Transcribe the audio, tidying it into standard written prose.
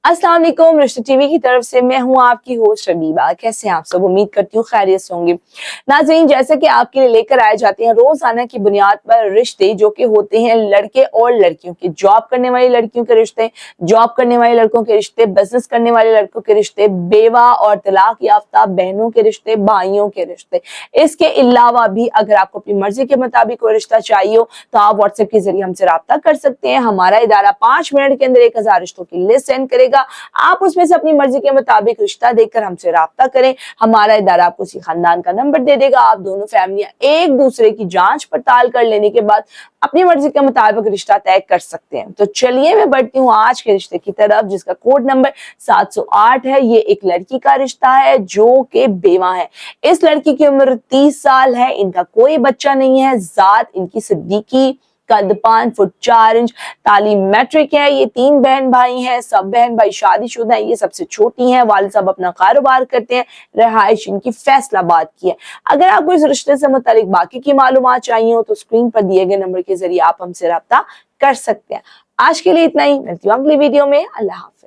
अस्सलाम वालेकुम, रिश्ते टीवी की तरफ से मैं हूं आपकी होस्ट रबीबा। कैसे हैं आप सब? उम्मीद करती हूँ खैरियत से होंगे। नाज़रीन, जैसे कि आपके लिए लेकर आए जाते हैं रोजाना की बुनियाद पर रिश्ते जो कि होते हैं लड़के और लड़कियों के, जॉब करने वाली लड़कियों के रिश्ते, जॉब करने वाले लड़कों के रिश्ते, बिजनेस करने वाले लड़कों के रिश्ते, बेवा और तलाक याफ्ता बहनों के रिश्ते, भाइयों के रिश्ते। इसके अलावा भी अगर आपको अपनी मर्जी के मुताबिक कोई रिश्ता चाहिए हो तो आप व्हाट्सएप के जरिए हमसे राब्ता कर सकते हैं। हमारा इदारा 5 मिनट के अंदर 1000 रिश्तों की लिस्ट सेंड करेगा। आप उसमें से अपनी मर्जी के मुताबिक रिश्ता देखकर हमसे राब्ता करें। हमारा इदारा आपको उसी खानदान का नंबर दे देगा। आप दोनों फैमिलियां एक दूसरे की जांच पड़ताल कर लेने के बाद अपनी मर्जी के मुताबिक रिश्ता तय कर सकते हैं। तो चलिए मैं बढ़ती हूँ आज के रिश्ते की तरफ, जिसका कोड नंबर 708 है। ये एक लड़की का रिश्ता है जो कि बेवा है। इस लड़की की उम्र 30 साल है। इनका कोई बच्चा नहीं है। जात इनकी सिद्दीकी, कद 5 फुट 4 इंच, तालीम मैट्रिक है। ये 3 बहन भाई हैं। सब बहन भाई शादीशुदा हैं। ये सबसे छोटी हैं। वालिद साहब अपना कारोबार करते हैं। रहाइश इनकी फैसलाबाद की है। अगर आपको इस रिश्ते से मुतालिक बाकी की मालूमात चाहिए हो तो स्क्रीन पर दिए गए नंबर के जरिए आप हमसे राब्ता कर सकते हैं। आज के लिए इतना ही। मिलती हूँ अगली वीडियो में। अल्लाह हाफ़िज़।